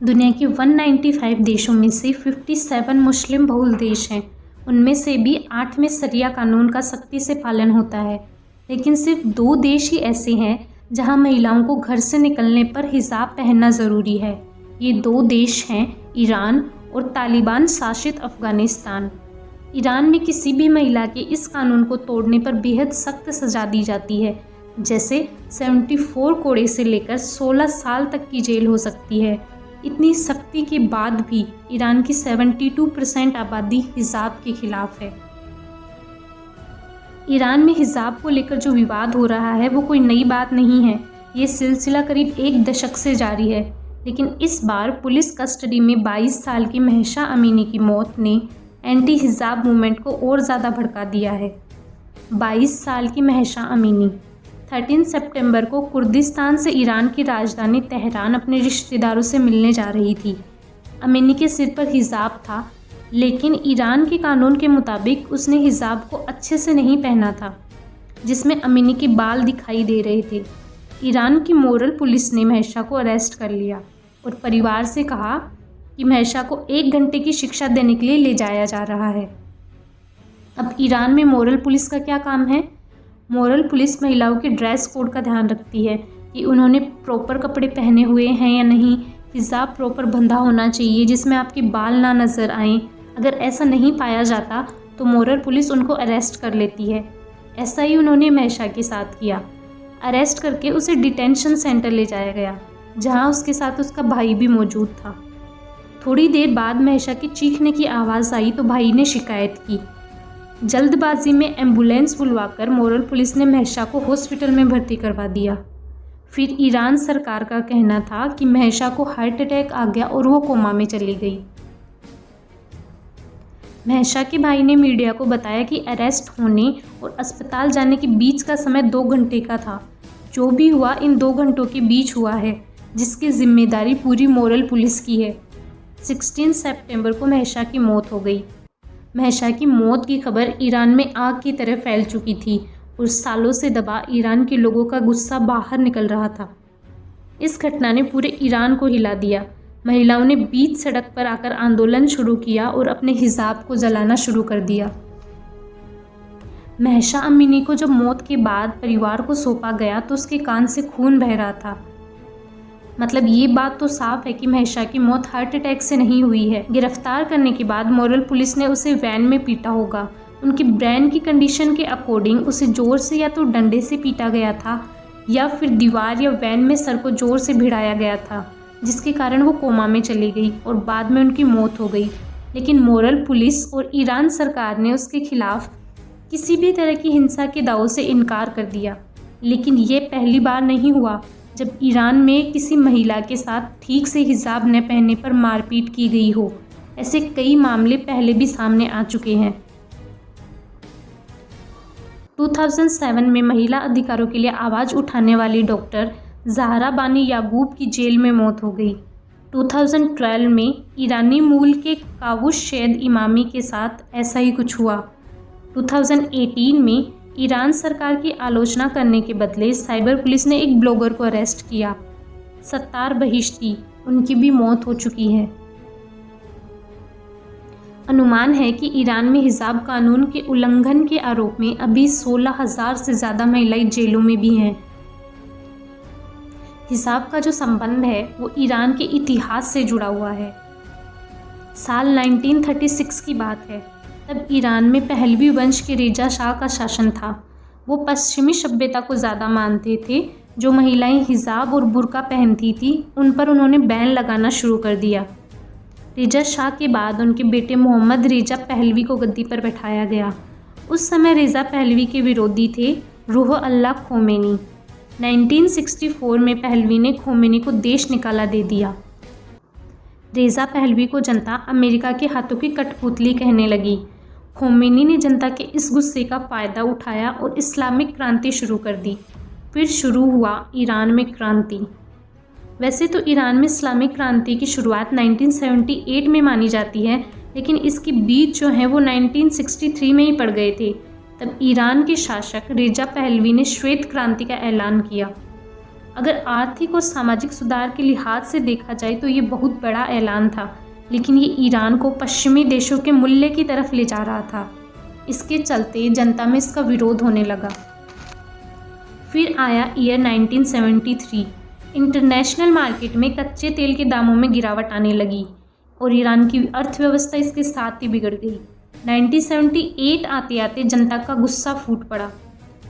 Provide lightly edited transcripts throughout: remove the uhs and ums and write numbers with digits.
दुनिया के 195 देशों में से 57 मुस्लिम बहुल देश हैं। उनमें से भी 8 में शरिया कानून का सख्ती से पालन होता है, लेकिन सिर्फ 2 देश ही ऐसे हैं जहां महिलाओं को घर से निकलने पर हिजाब पहनना ज़रूरी है। ये 2 देश हैं ईरान और तालिबान शासित अफ़गानिस्तान। ईरान में किसी भी महिला के इस कानून को तोड़ने पर बेहद सख्त सज़ा दी जाती है, जैसे 74 कोड़े से लेकर 16 साल तक की जेल हो सकती है। इतनी सख्ती के बाद भी ईरान की 72% आबादी हिजाब के खिलाफ है। ईरान में हिजाब को लेकर जो विवाद हो रहा है वो कोई नई बात नहीं है। ये सिलसिला करीब 1 दशक से जारी है, लेकिन इस बार पुलिस कस्टडी में 22 साल की महशा अमीनी की मौत ने एंटी हिजाब मूवमेंट को और ज़्यादा भड़का दिया है। 22 साल की महशा अमीनी 13 सितंबर को कुर्दिस्तान से ईरान की राजधानी तेहरान अपने रिश्तेदारों से मिलने जा रही थी। अमीनी के सिर पर हिजाब था, लेकिन ईरान के कानून के मुताबिक उसने हिजाब को अच्छे से नहीं पहना था, जिसमें अमीनी के बाल दिखाई दे रहे थे। ईरान की मोरल पुलिस ने महशा को अरेस्ट कर लिया और परिवार से कहा कि महशा को 1 घंटे की शिक्षा देने के लिए ले जाया जा रहा है। अब ईरान में मोरल पुलिस का क्या काम है? मोरल पुलिस महिलाओं के ड्रेस कोड का ध्यान रखती है कि उन्होंने प्रॉपर कपड़े पहने हुए हैं या नहीं, हिजाब प्रॉपर बंधा होना चाहिए जिसमें आपके बाल ना नज़र आएं। अगर ऐसा नहीं पाया जाता तो मोरल पुलिस उनको अरेस्ट कर लेती है। ऐसा ही उन्होंने महशा के साथ किया। अरेस्ट करके उसे डिटेंशन सेंटर ले जाया गया, जहां उसके साथ उसका भाई भी मौजूद था। थोड़ी देर बाद महशा के चीखने की आवाज़ आई तो भाई ने शिकायत की। जल्दबाजी में एम्बुलेंस बुलवाकर मोरल पुलिस ने महशा को हॉस्पिटल में भर्ती करवा दिया। फिर ईरान सरकार का कहना था कि महशा को हार्ट अटैक आ गया और वो कोमा में चली गई। महशा के भाई ने मीडिया को बताया कि अरेस्ट होने और अस्पताल जाने के बीच का समय 2 घंटे का था। जो भी हुआ इन 2 घंटों के बीच हुआ है, जिसकी जिम्मेदारी पूरी मोरल पुलिस की है। 16 सितंबर को महशा की मौत हो गई। महशा की मौत की खबर ईरान में आग की तरह फैल चुकी थी और सालों से दबा ईरान के लोगों का गुस्सा बाहर निकल रहा था। इस घटना ने पूरे ईरान को हिला दिया। महिलाओं ने बीच सड़क पर आकर आंदोलन शुरू किया और अपने हिजाब को जलाना शुरू कर दिया। महशा अमीनी को जब मौत के बाद परिवार को सौंपा गया तो उसके कान से खून बह रहा था। मतलब ये बात तो साफ है कि महशा की मौत हार्ट अटैक से नहीं हुई है। गिरफ्तार करने के बाद मोरल पुलिस ने उसे वैन में पीटा होगा। उनकी ब्रेन की कंडीशन के अकॉर्डिंग उसे जोर से या तो डंडे से पीटा गया था या फिर दीवार या वैन में सर को जोर से भिड़ाया गया था, जिसके कारण वो कोमा में चली गई और बाद में उनकी मौत हो गई। लेकिन मोरल पुलिस और ईरान सरकार ने उसके खिलाफ किसी भी तरह की हिंसा के दावों से इनकार कर दिया। लेकिन ये पहली बार नहीं हुआ जब ईरान में किसी महिला के साथ ठीक से हिजाब न पहनने पर मारपीट की गई हो। ऐसे कई मामले पहले भी सामने आ चुके हैं। 2007 में महिला अधिकारों के लिए आवाज़ उठाने वाली डॉक्टर ज़हरा बानी याकूब की जेल में मौत हो गई। 2012 में ईरानी मूल के कावुश शैद इमामी के साथ ऐसा ही कुछ हुआ। 2018 में ईरान सरकार की आलोचना करने के बदले साइबर पुलिस ने एक ब्लॉगर को अरेस्ट किया, सत्तार बहिश्ती। उनकी भी मौत हो चुकी है। अनुमान है कि ईरान में हिजाब कानून के उल्लंघन के आरोप में अभी 16,000 से ज़्यादा महिलाएं जेलों में भी हैं। हिजाब का जो संबंध है वो ईरान के इतिहास से जुड़ा हुआ है। साल 1936 की बात है। तब ईरान में पहलवी वंश के रेजा शाह का शासन था। वो पश्चिमी सभ्यता को ज़्यादा मानते थे। जो महिलाएं हिजाब और बुर्का पहनती थी उन पर उन्होंने बैन लगाना शुरू कर दिया। रेजा शाह के बाद उनके बेटे मोहम्मद रेजा पहलवी को गद्दी पर बैठाया गया। उस समय रेजा पहलवी के विरोधी थे रूह अल्लाह खोमेनी। 1964 में पहलवी ने खोमेनी को देश निकाला दे दिया। रेजा पहलवी को जनता अमेरिका के हाथों की कठपुतली कहने लगी। खोमेनी ने जनता के इस गुस्से का फ़ायदा उठाया और इस्लामिक क्रांति शुरू कर दी। फिर शुरू हुआ ईरान में क्रांति। वैसे तो ईरान में इस्लामिक क्रांति की शुरुआत 1978 में मानी जाती है, लेकिन इसके बीज जो हैं वो 1963 में ही पड़ गए थे। तब ईरान के शासक रेजा पहलवी ने श्वेत क्रांति का ऐलान किया। अगर आर्थिक और सामाजिक सुधार के लिहाज से देखा जाए तो ये बहुत बड़ा ऐलान था, लेकिन ये ईरान को पश्चिमी देशों के मूल्य की तरफ ले जा रहा था। इसके चलते जनता में इसका विरोध होने लगा। फिर आया ईयर 1973। इंटरनेशनल मार्केट में कच्चे तेल के दामों में गिरावट आने लगी और ईरान की अर्थव्यवस्था इसके साथ ही बिगड़ गई। 1978 आते आते जनता का गुस्सा फूट पड़ा।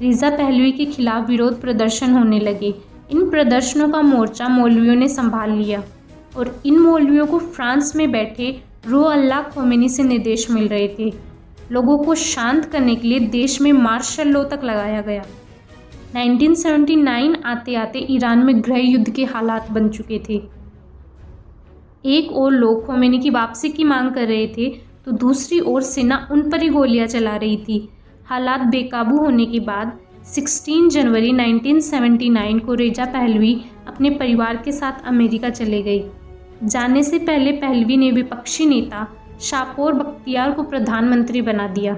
रिज़ा पहलवी के खिलाफ विरोध प्रदर्शन होने लगे। इन प्रदर्शनों का मोर्चा मौलवियों ने संभाल लिया और इन मौलवियों को फ्रांस में बैठे रुहुल्लाह खोमेनी से निर्देश मिल रहे थे। लोगों को शांत करने के लिए देश में मार्शल लॉ तक लगाया गया। 1979 आते आते ईरान में गृह युद्ध के हालात बन चुके थे। एक ओर लोग खोमेनी की वापसी की मांग कर रहे थे तो दूसरी ओर सेना उन पर ही गोलियां चला रही थी। हालात बेकाबू होने के बाद 16 जनवरी 1979 को रिज़ा पहलवी अपने परिवार के साथ अमेरिका चले गई। जाने से पहले पहलवी ने विपक्षी नेता शापोर बख्तियार को प्रधानमंत्री बना दिया।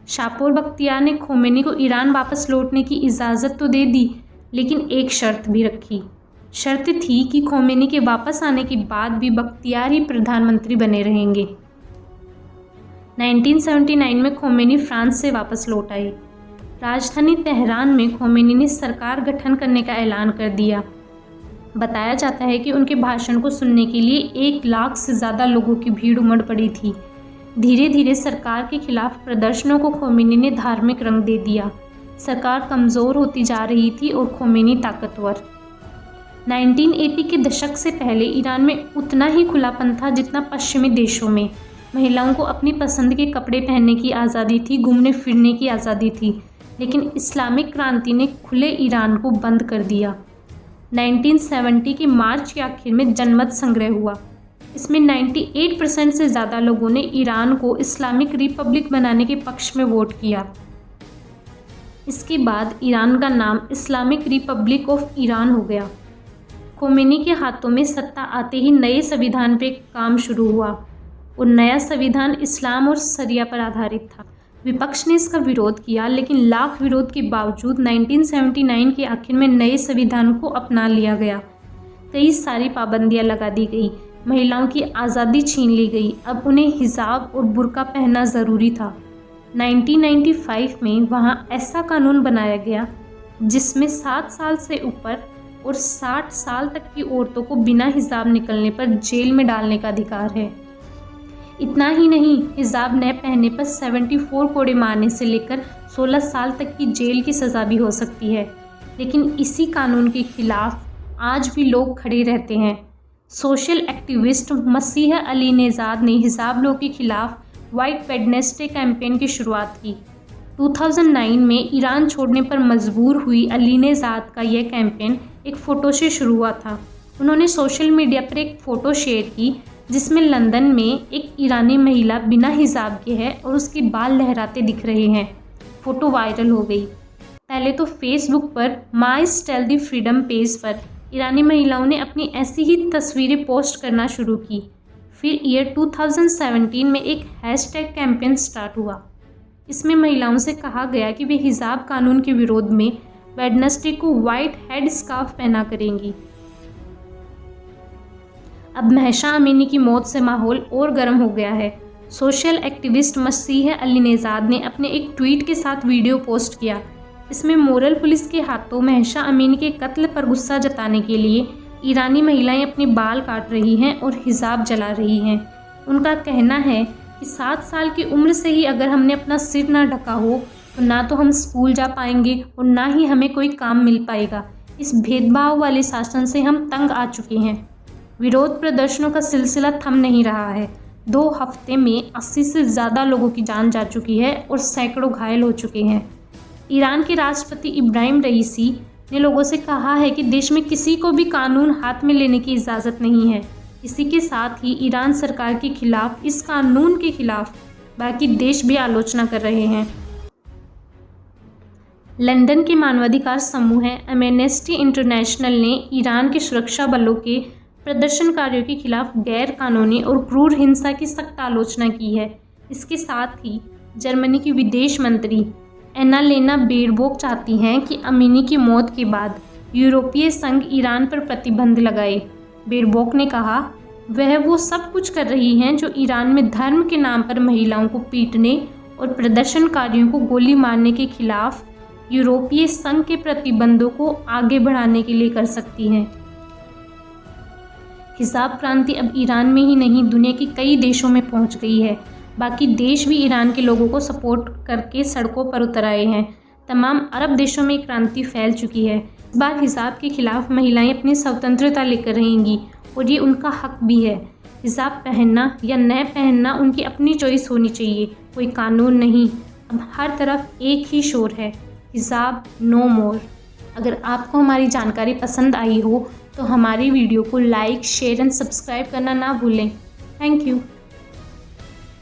शापोर बख्तियार ने खोमेनी को ईरान वापस लौटने की इजाज़त तो दे दी, लेकिन एक शर्त भी रखी। शर्त थी कि खोमेनी के वापस आने के बाद भी बख्तियार ही प्रधानमंत्री बने रहेंगे। 1979 में खोमेनी फ्रांस से वापस लौट आए। राजधानी तेहरान में खोमेनी ने सरकार गठन करने का ऐलान कर दिया। बताया जाता है कि उनके भाषण को सुनने के लिए 1 लाख से ज़्यादा लोगों की भीड़ उमड़ पड़ी थी। धीरे धीरे सरकार के खिलाफ प्रदर्शनों को खोमेनी ने धार्मिक रंग दे दिया। सरकार कमज़ोर होती जा रही थी और खोमेनी ताकतवर। 1980 के दशक से पहले ईरान में उतना ही खुलापन था जितना पश्चिमी देशों में। महिलाओं को अपनी पसंद के कपड़े पहनने की आज़ादी थी, घूमने फिरने की आज़ादी थी, लेकिन इस्लामिक क्रांति ने खुले ईरान को बंद कर दिया। 1970 के मार्च के आखिर में जनमत संग्रह हुआ। इसमें 98% से ज़्यादा लोगों ने ईरान को इस्लामिक रिपब्लिक बनाने के पक्ष में वोट किया। इसके बाद ईरान का नाम इस्लामिक रिपब्लिक ऑफ ईरान हो गया। खोमेनी के हाथों में सत्ता आते ही नए संविधान पे काम शुरू हुआ और नया संविधान इस्लाम और शरिया पर आधारित था। विपक्ष ने इसका विरोध किया, लेकिन लाख विरोध के बावजूद 1979 के आखिर में नए संविधान को अपना लिया गया। कई सारी पाबंदियां लगा दी गई, महिलाओं की आज़ादी छीन ली गई। अब उन्हें हिजाब और बुर्का पहनना ज़रूरी था। 1995 में वहाँ ऐसा कानून बनाया गया जिसमें 7 साल से ऊपर और 60 साल तक की औरतों को बिना हिजाब निकलने पर जेल में डालने का अधिकार है। इतना ही नहीं, हिजाब न पहनने पर 74 कोड़े मारने से लेकर 16 साल तक की जेल की सज़ा भी हो सकती है। लेकिन इसी कानून के खिलाफ आज भी लोग खड़े रहते हैं। सोशल एक्टिविस्ट मसीह अली नेजाद ने हिजाब लो के खिलाफ वाइट वेडनेसडे कैंपेन की शुरुआत की। 2009 में ईरान छोड़ने पर मजबूर हुई अली नेजाद का यह कैंपेन एक फ़ोटो से शुरू हुआ था। उन्होंने सोशल मीडिया पर एक फ़ोटो शेयर की जिसमें लंदन में एक ईरानी महिला बिना हिजाब के है और उसके बाल लहराते दिख रहे हैं। फ़ोटो वायरल हो गई। पहले तो फेसबुक पर माई स्टेल दी फ्रीडम पेज पर ईरानी महिलाओं ने अपनी ऐसी ही तस्वीरें पोस्ट करना शुरू की। फिर ईयर 2017 में एक हैशटैग कैंपेन स्टार्ट हुआ। इसमें महिलाओं से कहा गया कि वे हिजाब कानून के विरोध में वेडनेसडे को वाइट हेड स्कार्फ पहना करेंगी। अब महसा अमीनी की मौत से माहौल और गर्म हो गया है। सोशल एक्टिविस्ट मसीह अली नेजाद ने अपने एक ट्वीट के साथ वीडियो पोस्ट किया। इसमें मोरल पुलिस के हाथों महसा अमीनी के कत्ल पर गुस्सा जताने के लिए ईरानी महिलाएं अपने बाल काट रही हैं और हिजाब जला रही हैं। उनका कहना है कि 7 साल की उम्र से ही अगर हमने अपना सिर ना ढका हो तो ना तो हम स्कूल जा पाएंगे और ना ही हमें कोई काम मिल पाएगा। इस भेदभाव वाले शासन से हम तंग आ चुके हैं। विरोध प्रदर्शनों का सिलसिला थम नहीं रहा है। 2 हफ्ते में 80 से ज़्यादा लोगों की जान जा चुकी है और सैकड़ों घायल हो चुके हैं। ईरान के राष्ट्रपति इब्राहिम रईसी ने लोगों से कहा है कि देश में किसी को भी कानून हाथ में लेने की इजाज़त नहीं है। इसी के साथ ही ईरान सरकार के खिलाफ, इस कानून के खिलाफ बाकी देश भी आलोचना कर रहे हैं। लंदन के मानवाधिकार समूह एमनेस्टी इंटरनेशनल ने ईरान के सुरक्षा बलों के प्रदर्शनकारियों के खिलाफ गैर कानूनी और क्रूर हिंसा की सख्त आलोचना की है। इसके साथ ही जर्मनी की विदेश मंत्री एनालेना बेरबॉक चाहती हैं कि अमीनी की मौत के बाद यूरोपीय संघ ईरान पर प्रतिबंध लगाए। बेरबॉक ने कहा वह वो सब कुछ कर रही हैं जो ईरान में धर्म के नाम पर महिलाओं को पीटने और प्रदर्शनकारियों को गोली मारने के खिलाफ यूरोपीय संघ के प्रतिबंधों को आगे बढ़ाने के लिए कर सकती हैं। हिजाब क्रांति अब ईरान में ही नहीं दुनिया के कई देशों में पहुंच गई है। बाकी देश भी ईरान के लोगों को सपोर्ट करके सड़कों पर उतर आए हैं। तमाम अरब देशों में क्रांति फैल चुकी है। इस बार हिजाब के खिलाफ महिलाएं अपनी स्वतंत्रता लेकर रहेंगी और ये उनका हक भी है। हिजाब पहनना या न पहनना उनकी अपनी चॉइस होनी चाहिए, कोई कानून नहीं। अब हर तरफ एक ही शोर है, हिजाब नो मोर। अगर आपको हमारी जानकारी पसंद आई हो तो हमारी वीडियो को लाइक, शेयर एंड सब्सक्राइब करना ना भूलें। Thank you.